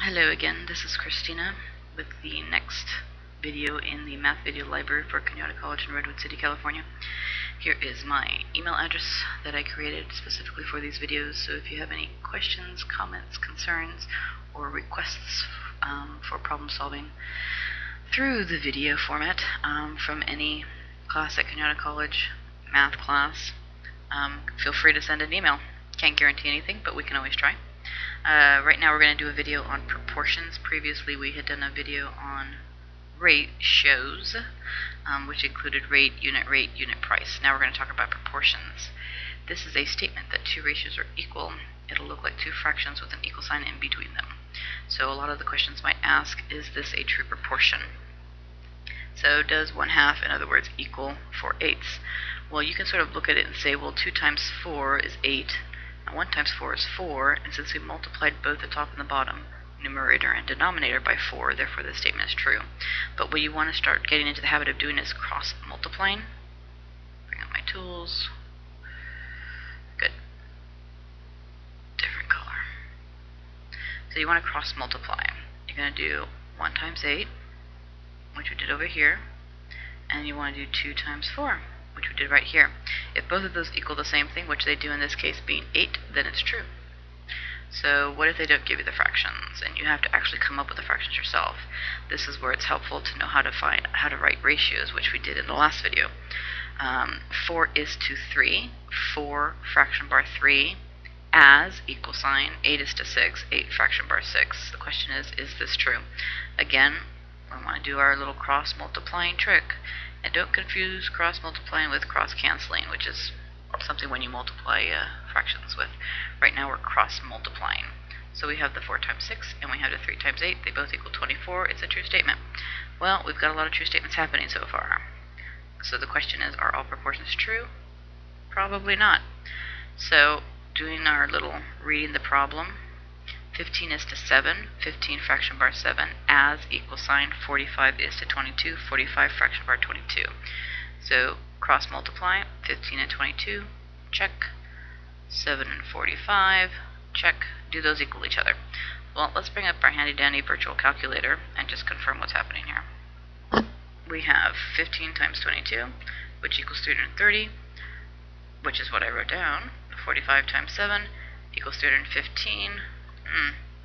Hello again, this is Christina with the next video in the math video library for Kenyatta College in Redwood City, California. Here is my email address that I created specifically for these videos, so if you have any questions, comments, concerns, or requests for problem solving through the video format from any class at Kenyatta College, math class, feel free to send an email. Can't guarantee anything, but we can always try. Right now we're going to do a video on proportions. Previously we had done a video on ratios, which included rate, unit price. Now we're going to talk about proportions. This is a statement that two ratios are equal. It'll look like two fractions with an equal sign in between them. So a lot of the questions might ask, is this a true proportion? So does 1/2, in other words, equal 4/8? Well, you can sort of look at it and say, well, 2 times 4 is 8. Now 1 times 4 is 4, and since we multiplied both the top and the bottom, numerator and denominator, by 4, therefore this statement is true. But what you want to start getting into the habit of doing is cross-multiplying. Bring up my tools. Good. Different color. So you want to cross-multiply. You're going to do 1 times 8, which we did over here, and you want to do 2 times 4, which we did right here. If both of those equal the same thing, which they do in this case being 8, then it's true. So what if they don't give you the fractions, and you have to actually come up with the fractions yourself? This is where it's helpful to know how to write ratios, which we did in the last video. 4 is to 3, 4 fraction bar 3, as equal sign, 8 is to 6, 8 fraction bar 6. The question is this true? Again, we want to do our little cross-multiplying trick. And don't confuse cross-multiplying with cross-canceling, which is something when you multiply fractions with. Right now we're cross-multiplying. So we have the 4 times 6 and we have the 3 times 8. They both equal 24. It's a true statement. Well, we've got a lot of true statements happening so far. So the question is, are all proportions true? Probably not. So doing our little reading the problem, 15 is to 7, 15 fraction bar 7, as equal sign, 45 is to 22, 45 fraction bar 22. So cross multiply, 15 and 22, check, 7 and 45, check. Do those equal each other? Well, let's bring up our handy dandy virtual calculator and just confirm what's happening here. We have 15 times 22, which equals 330, which is what I wrote down. 45 times 7 equals 315.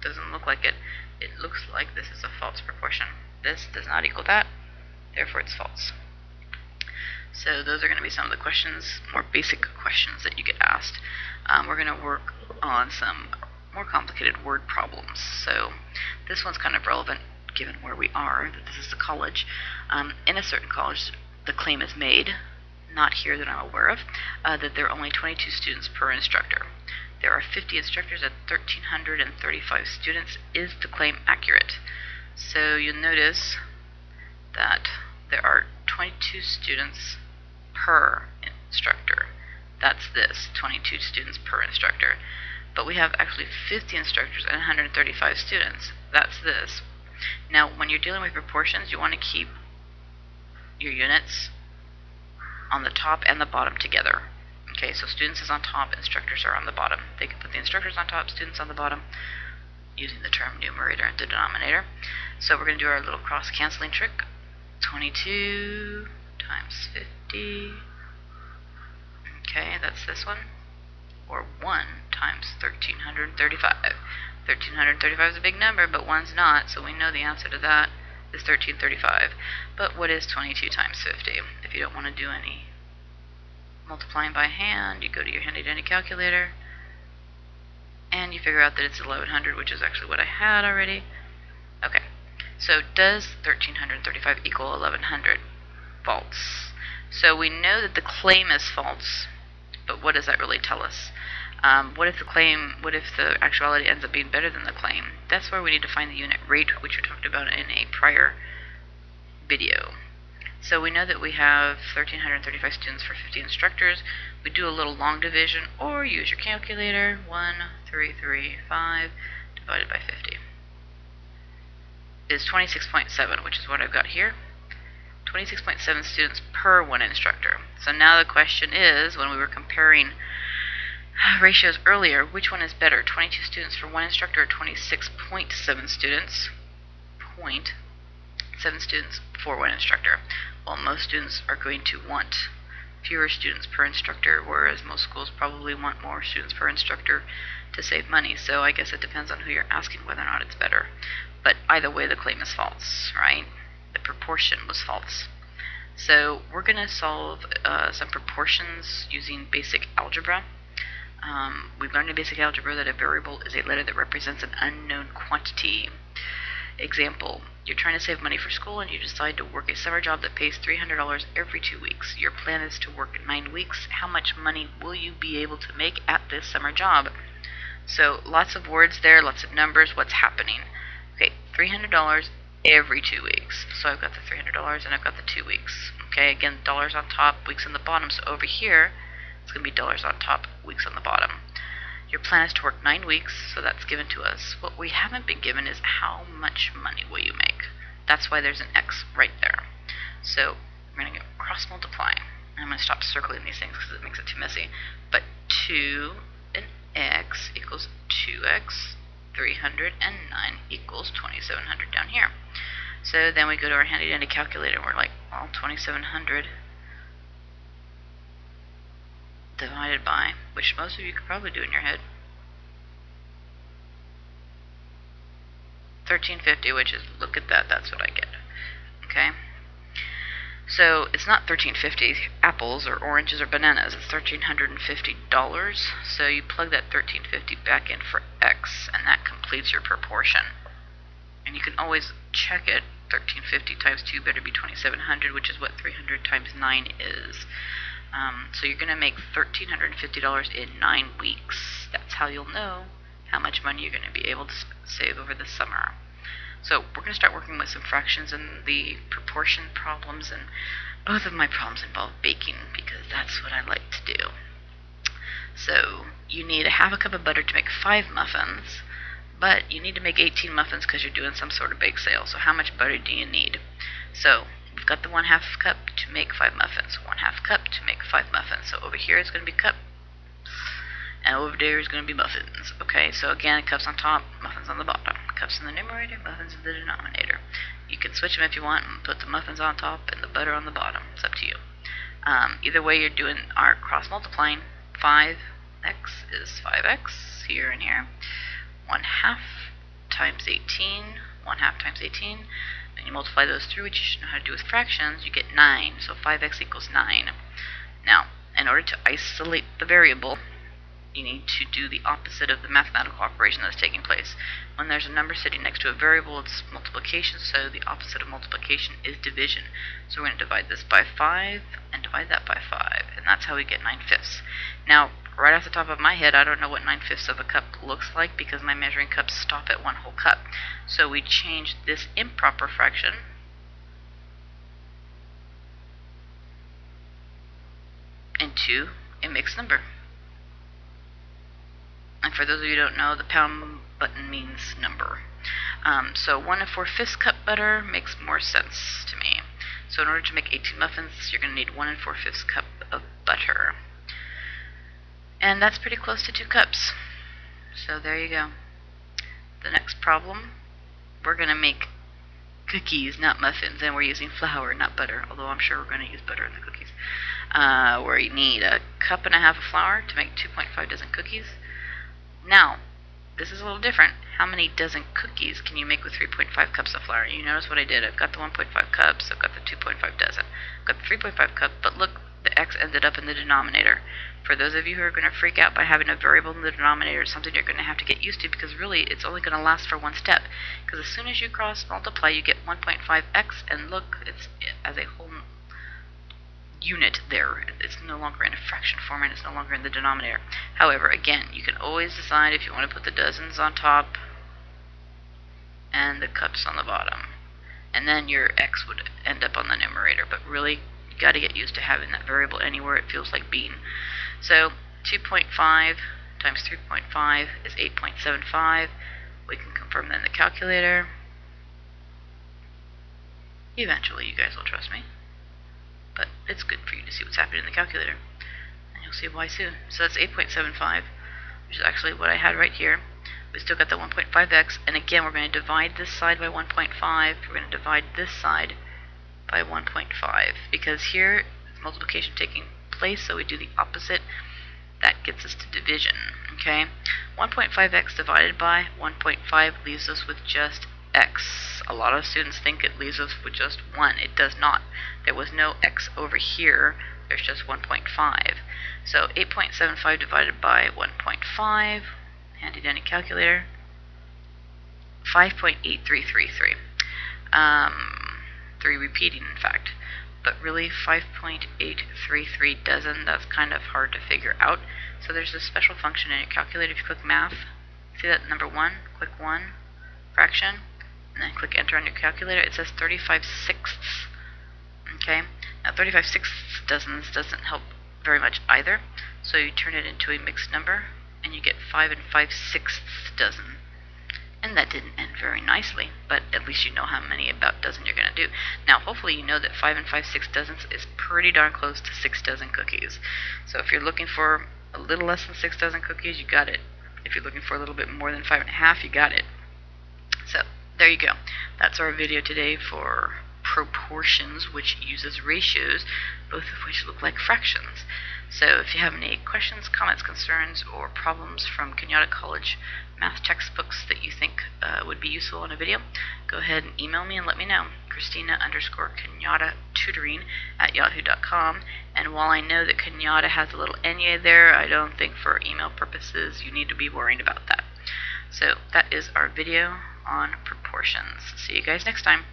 Doesn't look like it. It looks like this is a false proportion. This does not equal that, therefore it's false. So those are going to be some of the questions, more basic questions that you get asked. We're going to work on some more complicated word problems. So this one's kind of relevant given where we are, that this is a college. In a certain college, the claim is made, not here that I'm aware of, that there are only 22 students per instructor. There are 50 instructors and 1,335 students. Is the claim accurate? So you'll notice that there are 22 students per instructor. That's this, 22 students per instructor. But we have actually 50 instructors and 135 students. That's this. Now, when you're dealing with proportions, you want to keep your units on the top and the bottom together. Okay, so students is on top, instructors are on the bottom. They can put the instructors on top, students on the bottom, using the term numerator and denominator. So we're going to do our little cross-canceling trick. 22 times 50. Okay, that's this one. Or 1 times 1,335. 1,335 is a big number, but 1's not, so we know the answer to that is 1,335. But what is 22 times 50? If you don't want to do any multiplying by hand, you go to your handy dandy calculator and you figure out that it's 1,100, which is actually what I had already. Okay, so does 1,335 equal 1,100? False. So we know that the claim is false, but what does that really tell us? What if the actuality ends up being better than the claim? That's where we need to find the unit rate, which we talked about in a prior video. So we know that we have 1,335 students for 50 instructors. We do a little long division, or use your calculator. 1,335 divided by 50 is 26.7, which is what I've got here. 26.7 students per one instructor. So now the question is, when we were comparing Ratios earlier, which one is better? 22 students for one instructor or 26.7 students? 0.7 students for one instructor. Well, most students are going to want fewer students per instructor, whereas most schools probably want more students per instructor to save money. So I guess it depends on who you're asking whether or not it's better. But either way, the claim is false, right? The proportion was false. So we're going to solve some proportions using basic algebra. We've learned in basic algebra that a variable is a letter that represents an unknown quantity. Example, you're trying to save money for school and you decide to work a summer job that pays $300 every 2 weeks. Your plan is to work 9 weeks. How much money will you be able to make at this summer job? So lots of words there, lots of numbers. What's happening? Okay, $300 every 2 weeks. So I've got the $300 and I've got the 2 weeks. Okay, again, dollars on top, weeks on the bottom. So over here, it's going to be dollars on top, weeks on the bottom. Your plan is to work 9 weeks, so that's given to us. What we haven't been given is how much money will you make. That's why there's an X right there. So we're going to go cross multiply. I'm going to stop circling these things because it makes it too messy. But 2 and X equals 2X. 309 equals 2700 down here. So then we go to our handy dandy calculator and we're like, well, 2700 divided by, which most of you could probably do in your head, 1350, which is, look at that, that's what I get. Okay? So it's not 1350 apples or oranges or bananas, it's $1,350. So you plug that 1350 back in for X, and that completes your proportion. And you can always check it. 1350 times 2 better be 2700, which is what 300 times 9 is. So you're going to make $1,350 in 9 weeks. That's how you'll know how much money you're going to be able to save over the summer. So we're going to start working with some fractions and the proportion problems, and both of my problems involve baking because that's what I like to do. So you need a half a cup of butter to make 5 muffins, but you need to make 18 muffins because you're doing some sort of bake sale. So how much butter do you need? So we've got the 1/2 cup to make 5 muffins, 1/2 cup to make 5 muffins. So over here it's going to be cup, and over there is going to be muffins. Okay, so again, cups on top, muffins on the bottom. Cups in the numerator, muffins in the denominator. You can switch them if you want and put the muffins on top and the butter on the bottom. It's up to you. Either way, you're doing our cross multiplying. 5x is 5x here and here. 1/2 times 18, 1/2 times 18. And you multiply those through, which you should know how to do with fractions, you get 9. So 5x equals 9. Now, in order to isolate the variable, you need to do the opposite of the mathematical operation that's taking place. When there's a number sitting next to a variable, it's multiplication, so the opposite of multiplication is division. So we're going to divide this by 5 and divide that by 5, and that's how we get 9/5. Now, right off the top of my head, I don't know what 9/5 of a cup looks like because my measuring cups stop at 1 whole cup. So we change this improper fraction into a mixed number. And for those of you who don't know, the pound button means number. So 1 4/5 cup butter makes more sense to me. So in order to make 18 muffins, you're going to need 1 4/5 cup of butter. And that's pretty close to 2 cups. So there you go. The next problem, we're going to make cookies, not muffins, and we're using flour, not butter, although I'm sure we're going to use butter in the cookies. Where you need 1.5 cups of flour to make 2.5 dozen cookies. Now, this is a little different. How many dozen cookies can you make with 3.5 cups of flour? You notice what I did. I've got the 1.5 cups, I've got the 2.5 dozen, I've got the 3.5 cup, but look, the X ended up in the denominator. For those of you who are going to freak out by having a variable in the denominator, it's something you're going to have to get used to because really it's only going to last for one step. Because as soon as you cross multiply, you get 1.5x, and look, it's as a whole unit there. It's no longer in a fraction form and it's no longer in the denominator. However, again, you can always decide if you want to put the dozens on top and the cups on the bottom. And then your X would end up on the numerator. But really, you got to get used to having that variable anywhere it feels like being. So 2.5 times 3.5 is 8.75. We can confirm that in the calculator. Eventually, you guys will trust me. But it's good for you to see what's happening in the calculator. You'll see why soon. So that's 8.75, which is actually what I had right here. We still got the 1.5x, and again, we're going to divide this side by 1.5. We're going to divide this side by 1.5, because here is multiplication taking place, so we do the opposite. That gets us to division, okay? 1.5x divided by 1.5 leaves us with just x. A lot of students think it leaves us with just 1. It does not. There was no x over here. There's just 1.5. So 8.75 divided by 1.5, handy dandy calculator, 5.8333. 3 repeating, in fact. But really, 5.833 dozen, that's kind of hard to figure out. So there's a special function in your calculator. If you click math, see that number 1, click 1, fraction, and then click enter on your calculator. It says 35 sixths. Okay, now 35 sixths dozens doesn't help very much either. So you turn it into a mixed number, and you get 5 5/6 dozen. And that didn't end very nicely, but at least you know how many about dozen you're going to do. Now, hopefully you know that 5 5/6 dozens is pretty darn close to 6 dozen cookies. So if you're looking for a little less than 6 dozen cookies, you got it. If you're looking for a little bit more than 5 1/2, you got it. So there you go. That's our video today for proportions, which uses ratios, both of which look like fractions. So if you have any questions, comments, concerns, or problems from Kenyatta College math textbooks that you think would be useful in a video, go ahead and email me and let me know. Christina_Kenyatta tutoring at yahoo.com. And while I know that Kenyatta has a little Enye there, I don't think for email purposes you need to be worried about that. So that is our video on proportions. See you guys next time.